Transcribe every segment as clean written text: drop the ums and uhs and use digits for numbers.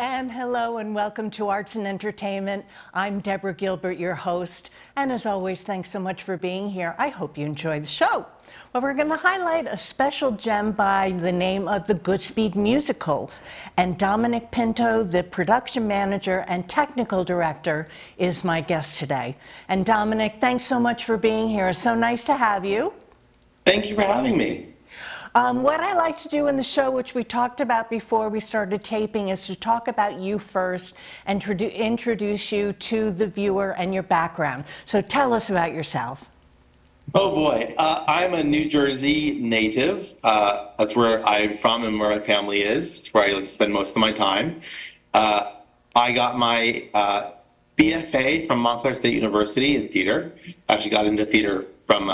And hello and welcome to Arts and Entertainment. I'm Deborah Gilbert, your host. And as always, thanks so much for being here. I hope you enjoy the show. Well, we're going to highlight a special gem by the name of the Goodspeed musical. And Dominic Pinto, the production manager and technical director, is my guest today. And Dominic, thanks so much for being here. It's so nice to have you. Thank you for having me. What I like to do in the show, which we talked about before we started taping, is to talk about you first and introduce you to the viewer and your background. So tell us about yourself. Oh boy, I'm a New Jersey native. That's where I'm from and where my family is. It's where I like to spend most of my time. I got my BFA from Montclair State University in theater. I actually got into theater from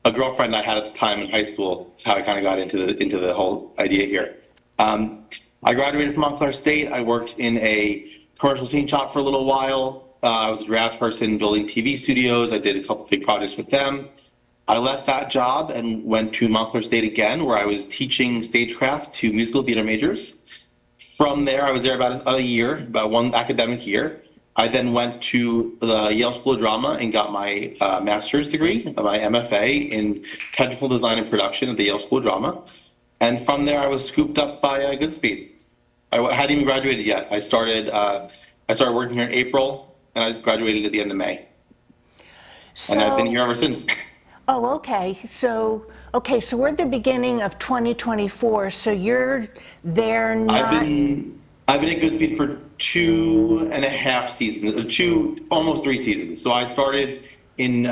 a girlfriend I had at the time in high school. That's how I kind of got into the whole idea here. I graduated from Montclair State. I worked in a commercial scene shop for a little while. I was a draftsperson building TV studios. I did a couple big projects with them. I left that job and went to Montclair State again, where I was teaching stagecraft to musical theater majors. From there, I was there about a year, about one academic year. I then went to the Yale School of Drama and got my master's degree, my MFA in technical design and production at the Yale School of Drama. And from there, I was scooped up by Goodspeed. I hadn't even graduated yet. I started working here in April, and I graduated at the end of May. And I've been here ever since. Oh, okay. So we're at the beginning of 2024. So you're there not... I've been at Goodspeed for 2.5 seasons, almost 3 seasons. So I started here in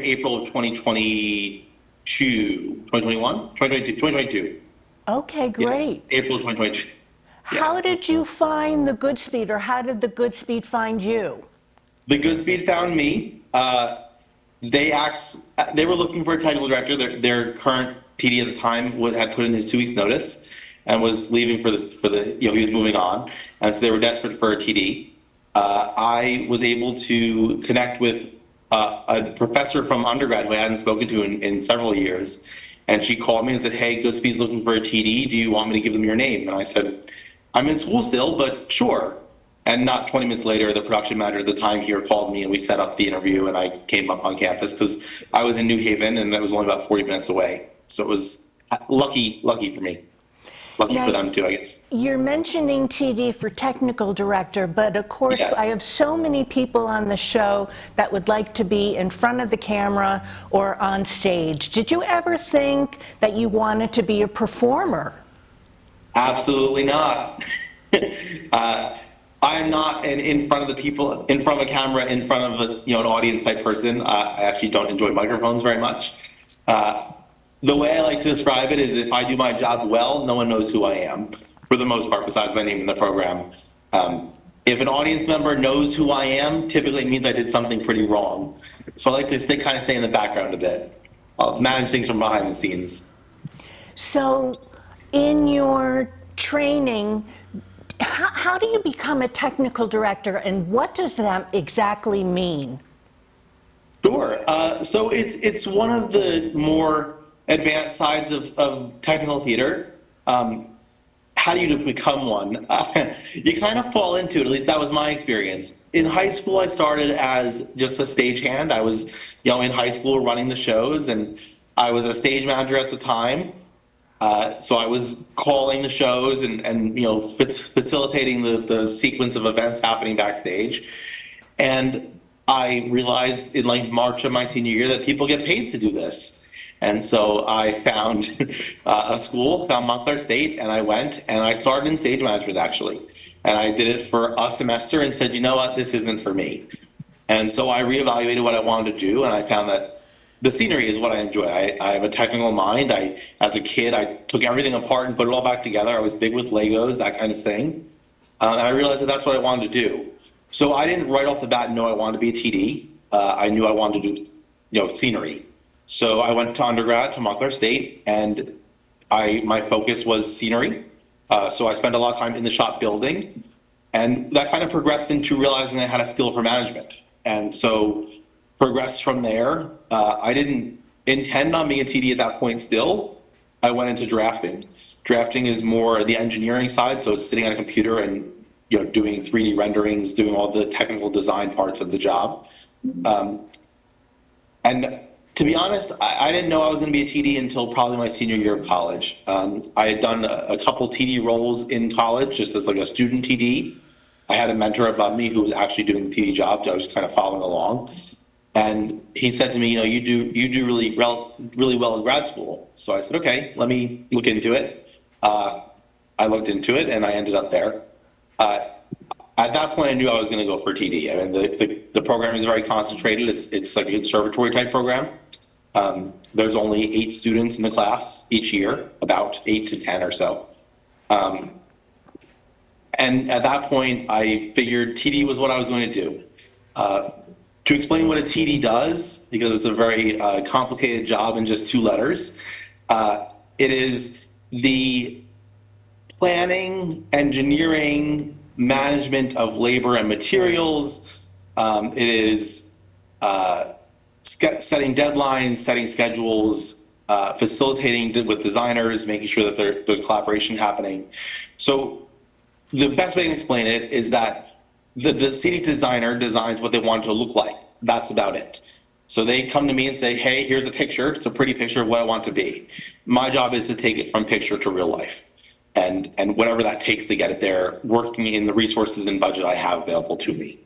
April of 2022. Okay, great. Yeah, April of 2022. Yeah. How did you find the Goodspeed, or how did the Goodspeed find you? The Goodspeed found me. They were looking for a technical director. Their current TD at the time had put in his 2 weeks notice and was leaving he was moving on. And so they were desperate for a TD. I was able to connect with a professor from undergrad who I hadn't spoken to in several years. And she called me and said, "Hey, Goodspeed's looking for a TD. Do you want me to give them your name?" And I said, "I'm in school still, but sure." And not 20 minutes later, the production manager at the time here called me and we set up the interview, and I came up on campus because I was in New Haven and it was only about 40 minutes away. So it was lucky for me. Lucky for them too, I guess. You're mentioning TD for technical director, but of course yes. I have so many people on the show that would like to be in front of the camera or on stage. Did you ever think that you wanted to be a performer? Absolutely not. I'm not in front of the people, in front of a camera, in front of an audience type person. I actually don't enjoy microphones very much. The way I like to describe it is if I do my job well, no one knows who I am, for the most part, besides my name in the program. If an audience member knows who I am, typically it means I did something pretty wrong. So I like to stay in the background a bit. I'll manage things from behind the scenes. So in your training, how do you become a technical director, and what does that exactly mean? Sure. So it's one of the more advanced sides of technical theater. How do you become one? You kind of fall into it. At least that was my experience. In high school, I started as just a stagehand. I was, in high school running the shows, and I was a stage manager at the time. So I was calling the shows and facilitating the sequence of events happening backstage. And I realized in March of my senior year that people get paid to do this. And so I found a school, found Montclair State, and I went and I started in stage management actually. And I did it for a semester and said, you know what, this isn't for me. And so I reevaluated what I wanted to do, and I found that the scenery is what I enjoy. I have a technical mind. As a kid, I took everything apart and put it all back together. I was big with Legos, that kind of thing. And I realized that that's what I wanted to do. So I didn't right off the bat know I wanted to be a TD. I knew I wanted to do, scenery. So I went to undergrad to Montclair State, and my focus was scenery. So I spent a lot of time in the shop building, and that kind of progressed into realizing I had a skill for management. And so progressed from there. I didn't intend on being a TD at that point still. I went into drafting. Drafting is more the engineering side, so it's sitting on a computer and doing 3D renderings, doing all the technical design parts of the job. And to be honest, I didn't know I was going to be a TD until probably my senior year of college. I had done a couple TD roles in college, just as like a student TD. I had a mentor above me who was actually doing the TD job. I was just kind of following along. And he said to me, you do really well in grad school. So I said, okay, let me look into it. I looked into it and I ended up there. At that point, I knew I was going to go for TD. I mean, the program is very concentrated. It's like a conservatory type program. There's only 8 students in the class each year, about 8 to 10 or so. And at that point, I figured TD was what I was going to do. To explain what a TD does, because it's a very complicated job in just 2 letters, it is the planning, engineering, management of labor and materials. It is setting deadlines, setting schedules, facilitating with designers, making sure that there's collaboration happening. So the best way to explain it is that the scenic designer designs what they want it to look like. That's about it. So they come to me and say, hey, here's a picture. It's a pretty picture of what I want it to be. My job is to take it from picture to real life. And whatever that takes to get it there, working in the resources and budget I have available to me.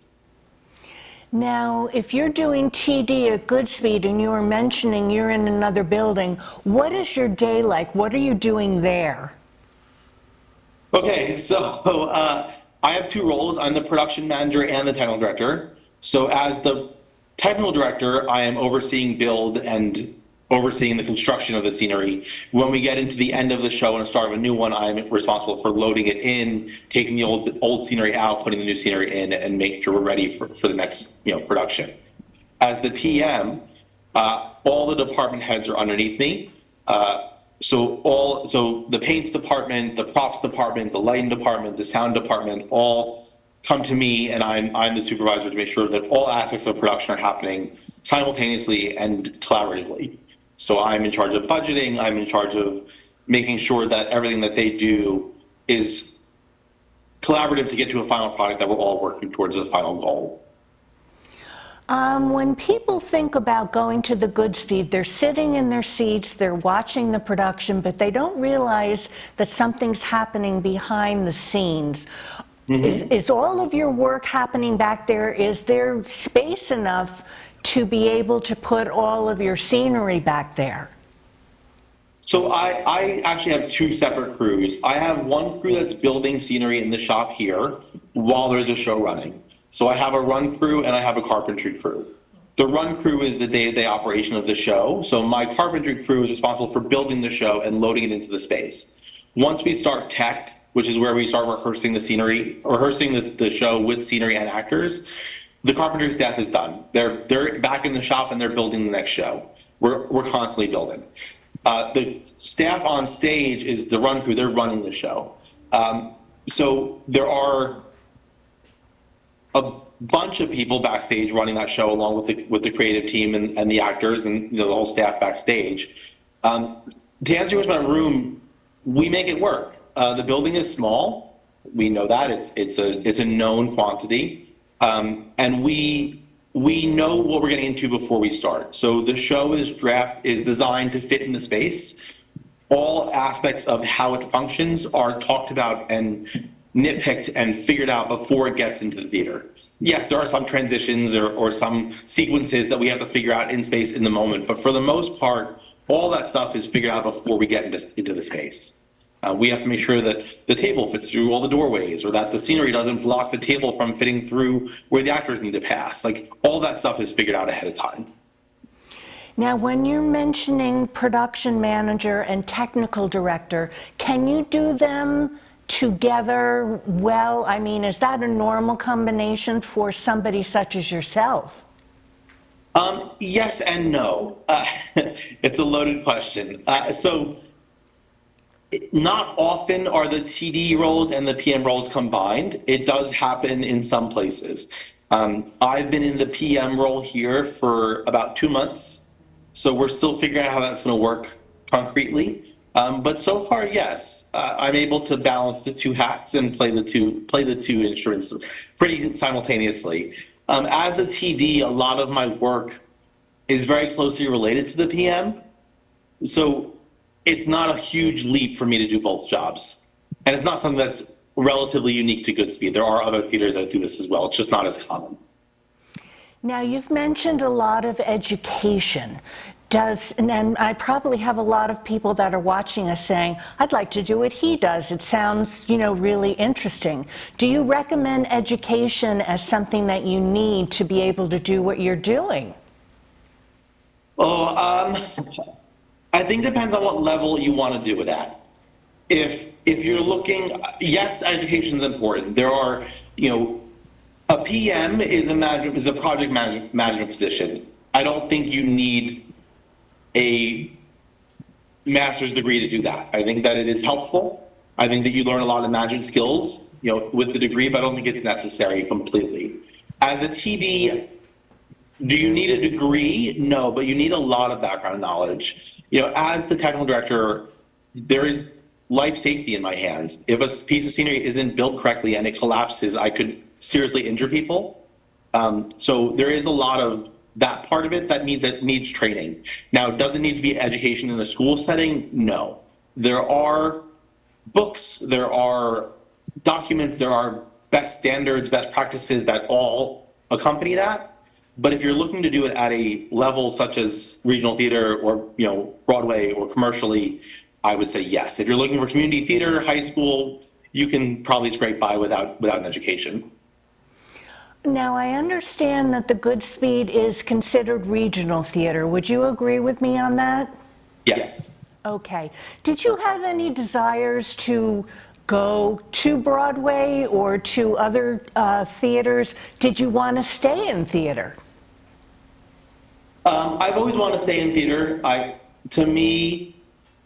Now, if you're doing TD at Goodspeed and you were mentioning you're in another building, what is your day like? What are you doing there? Okay, so I have 2 roles. I'm the production manager and the technical director. So as the technical director, I am overseeing build and overseeing the construction of the scenery. When we get into the end of the show and the start of a new one, I'm responsible for loading it in, taking the old scenery out, putting the new scenery in, and making sure we're ready for the next production. As the PM, all the department heads are underneath me. So the paints department, the props department, the lighting department, the sound department, all come to me, and I'm the supervisor to make sure that all aspects of production are happening simultaneously and collaboratively. So I'm in charge of budgeting, I'm in charge of making sure that everything that they do is collaborative to get to a final product that we're all working towards a final goal. When people think about going to the Goodspeed, they're sitting in their seats, they're watching the production, but they don't realize that something's happening behind the scenes. Mm-hmm. Is all of your work happening back there? Is there space enough to be able to put all of your scenery back there? So I actually have 2 separate crews. I have one crew that's building scenery in the shop here while there's a show running. So I have a run crew and I have a carpentry crew. The run crew is the day-to-day operation of the show. So my carpentry crew is responsible for building the show and loading it into the space. Once we start tech, which is where we start rehearsing the scenery, rehearsing the show with scenery and actors, the carpentry staff is done. They're back in the shop and they're building the next show. We're constantly building. The staff on stage is the run crew. They're running the show. So there are a bunch of people backstage running that show along with the creative team and the actors and the whole staff backstage. To answer your question about room, we make it work. The building is small. We know that it's a known quantity. And we know what we're getting into before we start. So the show is designed to fit in the space. All aspects of how it functions are talked about and nitpicked and figured out before it gets into the theater. Yes, there are some transitions or some sequences that we have to figure out in space in the moment, but for the most part, all that stuff is figured out before we get into the space. We have to make sure that the table fits through all the doorways, or that the scenery doesn't block the table from fitting through where the actors need to pass. Like, all that stuff is figured out ahead of time. Now, when you're mentioning production manager and technical director, can you do them together well? I mean, is that a normal combination for somebody such as yourself? Yes and no. It's a loaded question. Not often are the TD roles and the PM roles combined. It does happen in some places. I've been in the PM role here for about 2 months, so we're still figuring out how that's going to work concretely. But so far, yes, I'm able to balance the two hats and play the two instruments pretty simultaneously. As a TD, a lot of my work is very closely related to the PM, so it's not a huge leap for me to do both jobs. And it's not something that's relatively unique to Goodspeed. There are other theaters that do this as well. It's just not as common. Now, you've mentioned a lot of education. And then I probably have a lot of people that are watching us saying, I'd like to do what he does. It sounds, really interesting. Do you recommend education as something that you need to be able to do what you're doing? Oh, I think it depends on what level you want to do it at. If you're looking, yes, education is important. There are, a PM is a project management position. I don't think you need a master's degree to do that. I think that it is helpful. I think that you learn a lot of management skills, with the degree, but I don't think it's necessary completely. As a TD, do you need a degree? No, but you need a lot of background knowledge. As the technical director, there is life safety in my hands. If a piece of scenery isn't built correctly and it collapses, I could seriously injure people. So there is a lot of that part of it that needs training. Now, does it need to be education in a school setting? No. There are books, there are documents, there are best standards, best practices that all accompany that. But if you're looking to do it at a level such as regional theater or Broadway or commercially, I would say yes. If you're looking for community theater, high school, you can probably scrape by without an education. Now, I understand that the Goodspeed is considered regional theater. Would you agree with me on that? Yes. Okay. Did you have any desires to go to Broadway or to other theaters? Did you want to stay in theater? I've always wanted to stay in theater. To me,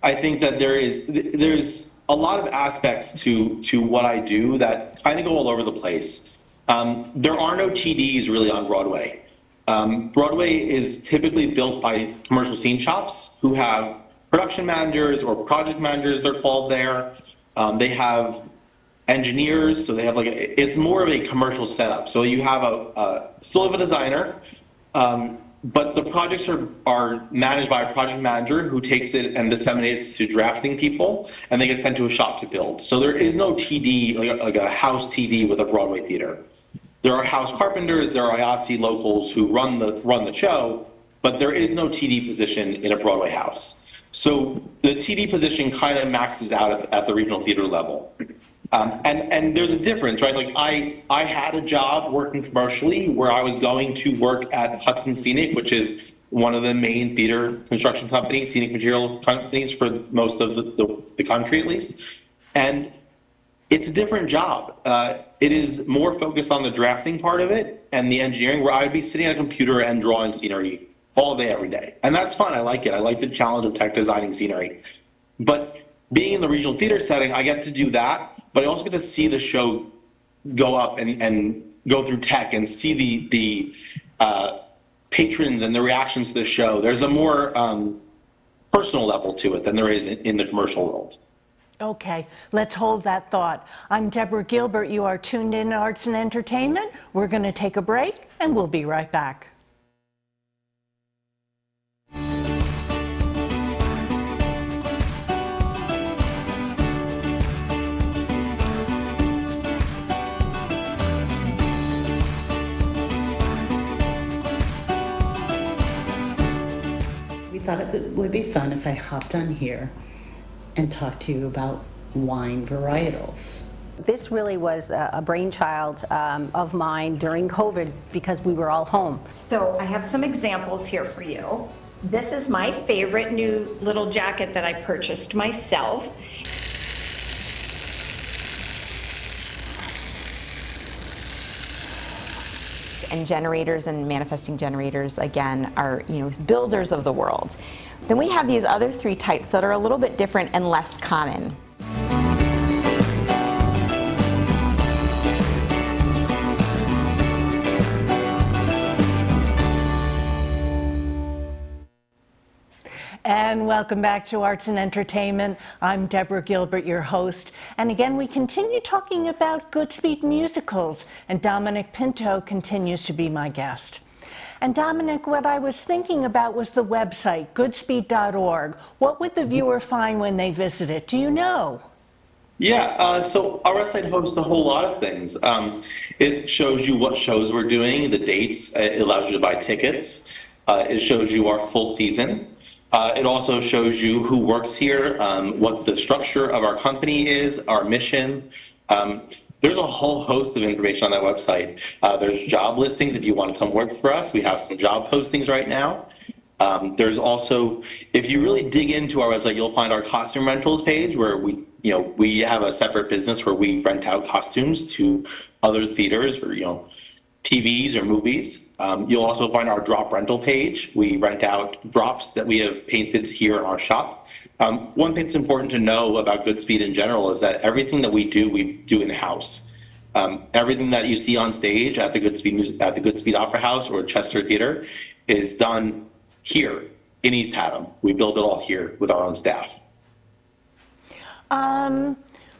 I think that there's a lot of aspects to what I do that kind of go all over the place. There are no TDs really on Broadway. Broadway is typically built by commercial scene shops who have production managers or project managers, they're called there. They have engineers, so they have it's more of a commercial setup. So you have still have a designer, but the projects are managed by a project manager who takes it and disseminates to drafting people, and they get sent to a shop to build. So there is no TD, like a house TD with a Broadway theater. There are house carpenters, there are IATSE locals who run the show, but there is no TD position in a Broadway house. So the TD position kind of maxes out at the regional theater level. And there's a difference, right? Like I had a job working commercially where I was going to work at Hudson Scenic, which is one of the main theater construction companies, scenic material companies for most of the country at least. And it's a different job. It is more focused on the drafting part of it and the engineering, where I'd be sitting at a computer and drawing scenery all day, every day. And that's fun, I like it. I like the challenge of tech designing scenery. But being in the regional theater setting, I get to do that, but I also get to see the show go up and go through tech and see the patrons and the reactions to the show. There's a more personal level to it than there is in the commercial world. Okay, let's hold that thought. I'm Deborah Gilbert. You are tuned in to Arts and Entertainment. We're going to take a break, and we'll be right back. We thought it would be fun if I hopped on here and talk to you about wine varietals. This really was a brainchild of mine during COVID because we were all home. So I have some examples here for you. This is my favorite new little jacket that I purchased myself. And generators and manifesting generators, again, are builders of the world. Then we have these other three types that are a little bit different and less common. And And welcome back to Arts and Entertainment. I'm Deborah Gilbert, your host. And again, we continue talking about Goodspeed musicals, and Dominic Pinto continues to be my guest. And Dominic, what I was thinking about was the website, goodspeed.org. What would the viewer find when they visit it? Do you know? Yeah, so our website hosts a whole lot of things. It shows you what shows we're doing, the dates. It allows you to buy tickets. It shows you our full season. It also shows you who works here, what the structure of our company is, our mission. There's a whole host of information on that website. There's job listings if you want to come work for us. We have some job postings right now. There's also, if you really dig into our website, you'll find our costume rentals page where we have a separate business where we rent out costumes to other theaters or, TVs or movies. You'll also find our drop rental page. We rent out drops that we have painted here in our shop. One thing that's important to know about Goodspeed in general is that everything that we do in-house. Everything that you see on stage at the Goodspeed Opera House or Chester Theater is done here in East Haddam. We build it all here with our own staff.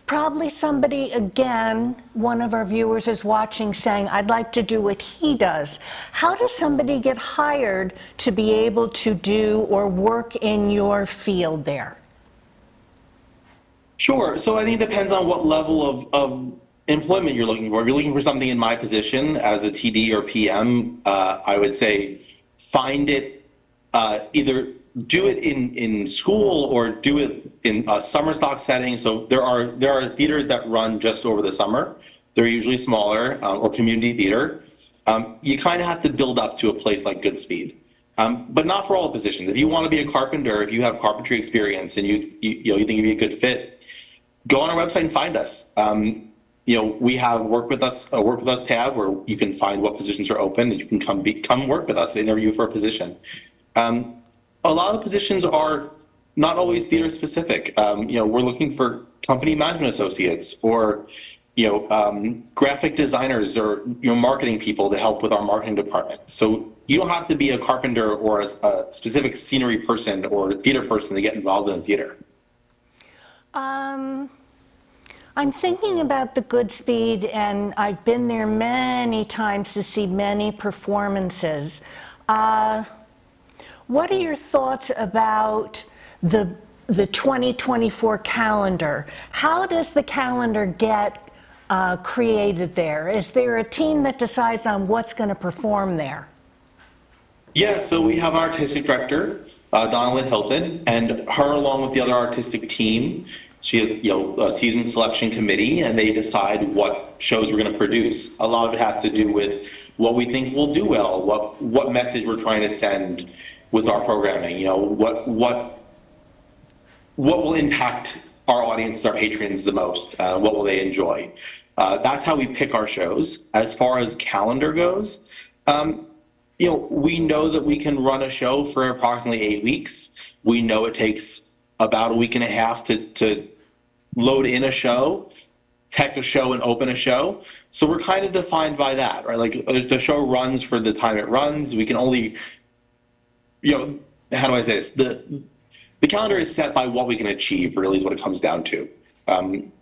Probably somebody, again, one of our viewers is watching saying, I'd like to do what he does. How does somebody get hired to be able to do or work in your field there? Sure. So I think it depends on what level of employment you're looking for. If you're looking for something in my position as a TD or PM, I would say find it, either do it in school or do it in a summer stock setting. So there are theaters that run just over the summer. They're usually smaller or community theater. You kind of have to build up to a place like Goodspeed, but not for all positions. If you want to be a carpenter, if you have carpentry experience and you think you'd be a good fit, go on our website and find us. We have work with us tab where you can find what positions are open and you can come work with us, interview for a position. A lot of the positions are not always theater specific. We're looking for company management associates or, graphic designers or, marketing people to help with our marketing department. So you don't have to be a carpenter or a specific scenery person or theater person to get involved in the theater. I'm thinking about the Goodspeed, and I've been there many times to see many performances. What are your thoughts about the 2024 calendar? How does the calendar get created there? Is there a team that decides on what's going to perform there? Yeah, so we have an artistic director, Donalyn Hilton, and her along with the other artistic team. She has a season selection committee, and they decide what shows we're going to produce. A lot of it has to do with what we think will do well, what message we're trying to send with our programming. What will impact our audience, our patrons the most? What will they enjoy? That's how we pick our shows. As far as calendar goes, we know that we can run a show for approximately 8 weeks. We know it takes about a week and a half to load in a show, tech a show, and open a show. So we're kind of defined by that, right? Like the show runs for the time it runs. We can only, how do I say this? The calendar is set by what we can achieve, really, is what it comes down to.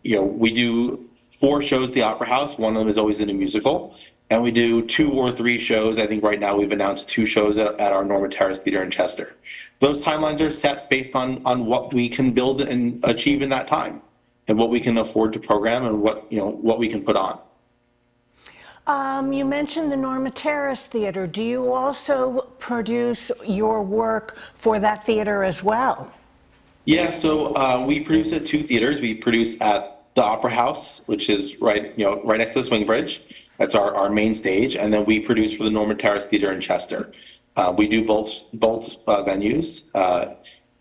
We do 4 shows at the Opera House. One of them is always in a musical. And we do 2 or 3 shows. I think right now we've announced 2 shows at our Norma Terrace Theater in Chester. Those timelines are set based on what we can build and achieve in that time, and what we can afford to program, and what we can put on. You mentioned the Norma Terrace Theater. Do you also produce your work for that theater as well? Yeah, so we produce at 2 theaters. We produce at the Opera House, which is right next to the Swing Bridge. That's our main stage, and then we produce for the Norma Terrace Theater in Chester. We do both venues.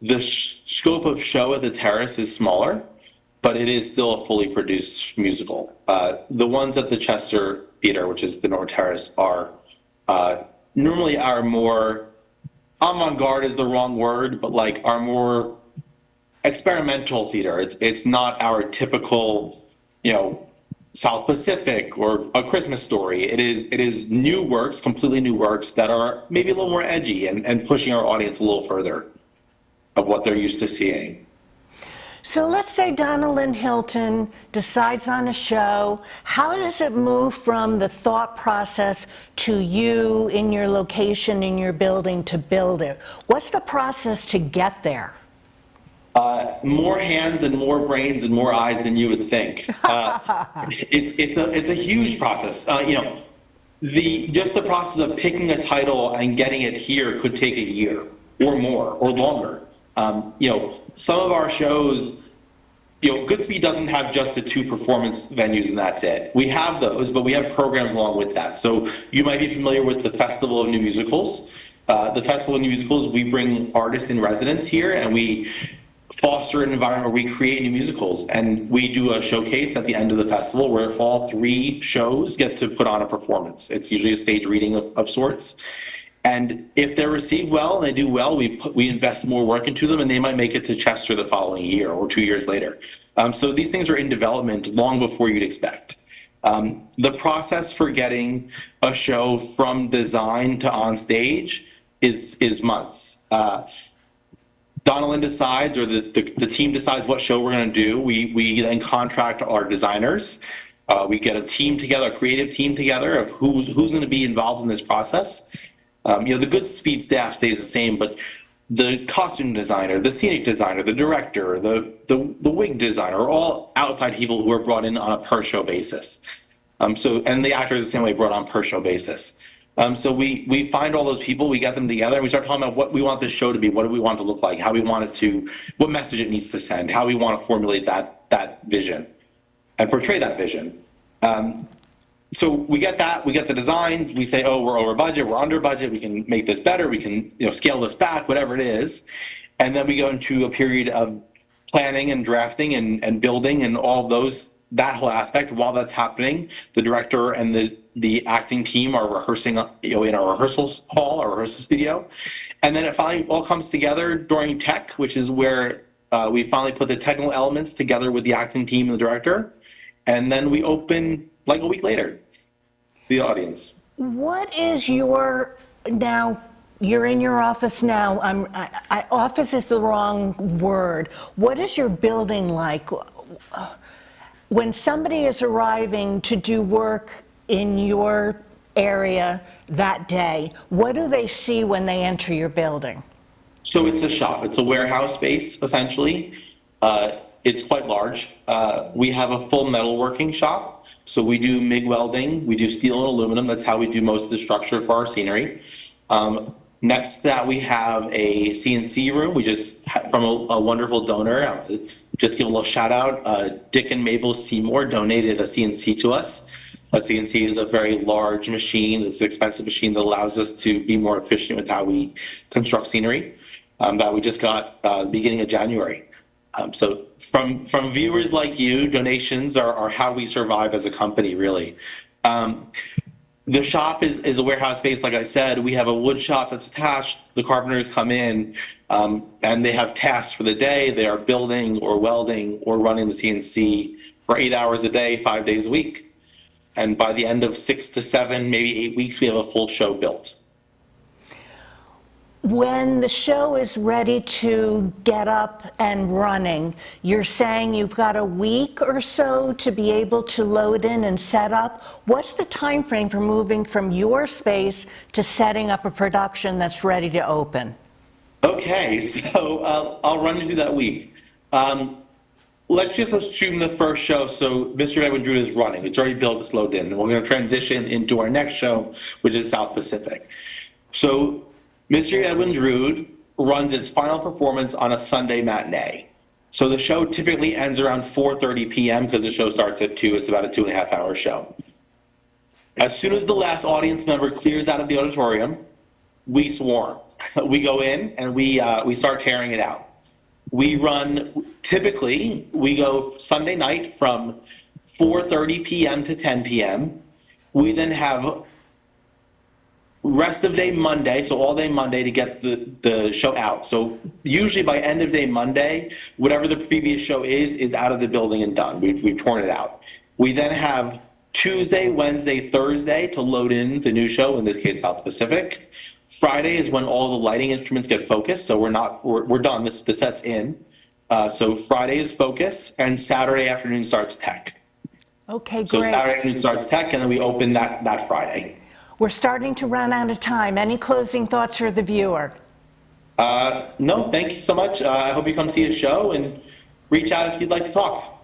The scope of show at the Terrace is smaller, but it is still a fully produced musical. The ones at the Chester Theater, which is the Norma Terrace, are normally our more avant-garde is the wrong word, but like our more experimental theater. It's not our typical, South Pacific or A Christmas Story. It is new works, completely new works that are maybe a little more edgy and pushing our audience a little further. of what they're used to seeing. So let's say Donna Lynn Hilton decides on a show. How does it move from the thought process to you in your location, in your building to build it? What's the process to get there? More hands and more brains and more eyes than you would think. It's a huge process. Just the process of picking a title and getting it here could take a year or more or longer. Some of our shows, Goodspeed doesn't have just the 2 performance venues and that's it. We have those, but we have programs along with that. So you might be familiar with the Festival of New Musicals. The Festival of New Musicals, we bring artists in residence here and we foster an environment where we create new musicals. And we do a showcase at the end of the festival where all 3 shows get to put on a performance. It's usually a stage reading of sorts. And if they're received well and they do well, we invest more work into them and they might make it to Chester the following year or 2 years later. So these things are in development long before you'd expect. The process for getting a show from design to on stage is months. Donna Lynn decides, or the team decides what show we're going to do. We then contract our designers. We get a team together, a creative team together of who's going to be involved in this process. The Goodspeed staff stays the same, but the costume designer, the scenic designer, the director, the wig designer are all outside people who are brought in on a per show basis. And the actors the same way, brought on per show basis. So we find all those people, we get them together, and we start talking about what we want this show to be, what do we want it to look like, how we want it to, what message it needs to send, how we want to formulate that vision and portray that vision. So we get that, we get the design, we say, oh, we're over budget, we're under budget, we can make this better, we can scale this back, whatever it is. And then we go into a period of planning and drafting and building and all those, that whole aspect. While that's happening, the director and the acting team are rehearsing in our rehearsal hall, our rehearsal studio. And then it finally all comes together during tech, which is where we finally put the technical elements together with the acting team and the director. And then we open like a week later, the audience. What is now, you're in your office now. Office is the wrong word. What is your building like? When somebody is arriving to do work in your area that day, what do they see when they enter your building? So it's a shop. It's a warehouse space, essentially. It's quite large. We have a full metalworking shop. So we do MIG welding, we do steel and aluminum. That's how we do most of the structure for our scenery. Next to that, we have a CNC room. We just, from a wonderful donor, just give a little shout out. Dick and Mabel Seymour donated a CNC to us. A CNC is a very large machine. It's an expensive machine that allows us to be more efficient with how we construct scenery. That we just got beginning of January. So from viewers like you, donations are how we survive as a company, really. The shop is a warehouse space, like I said. We have a wood shop that's attached. The carpenters come in and they have tasks for the day. They are building or welding or running the CNC for 8 hours a day, 5 days a week. And by the end of 6 to 7, maybe 8 weeks, we have a full show built. When the show is ready to get up and running, you're saying you've got a week or so to be able to load in and set up. What's the time frame for moving from your space to setting up a production that's ready to open? Okay, so I'll run you through that week. Let's just assume the first show, so Mr. Edwin Drood is running. It's already built, it's loaded in. And we're going to transition into our next show, which is South Pacific. So Mr. Edwin Drood runs its final performance on a Sunday matinee. So the show typically ends around 4:30 p.m. because the show starts at 2. It's about a 2.5 hour show. As soon as the last audience member clears out of the auditorium, we swarm. We go in and we start tearing it out. We run, typically, we go Sunday night from 4:30 p.m. to 10 p.m. We then have rest of day Monday, so all day Monday to get the show out. So usually by end of day Monday, whatever the previous show is out of the building and done. We've torn it out. We then have Tuesday, Wednesday, Thursday to load in the new show, in this case South Pacific. Friday is when all the lighting instruments get focused, so we're done. The set's in. So Friday is focus, and Saturday afternoon starts tech. Okay, So great. Saturday afternoon starts tech, and then we open that Friday. We're starting to run out of time. Any closing thoughts for the viewer? No, thank you so much. I hope you come see a show and reach out if you'd like to talk.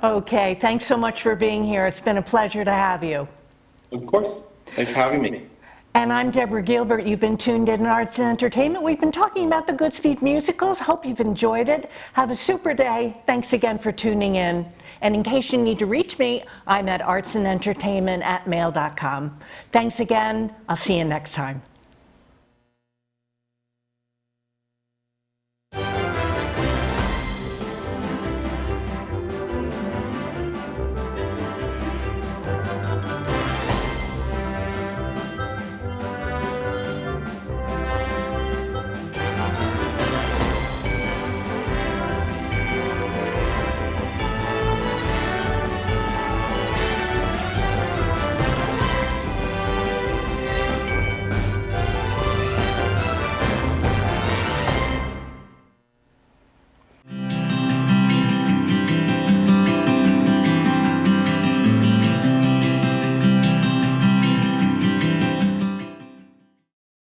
Okay, thanks so much for being here. It's been a pleasure to have you. Of course. Thanks for having me. And I'm Deborah Gilbert. You've been tuned in Arts and Entertainment. We've been talking about the Goodspeed musicals. Hope you've enjoyed it. Have a super day. Thanks again for tuning in. And in case you need to reach me, I'm at artsandentertainment@mail.com. Thanks again. I'll see you next time.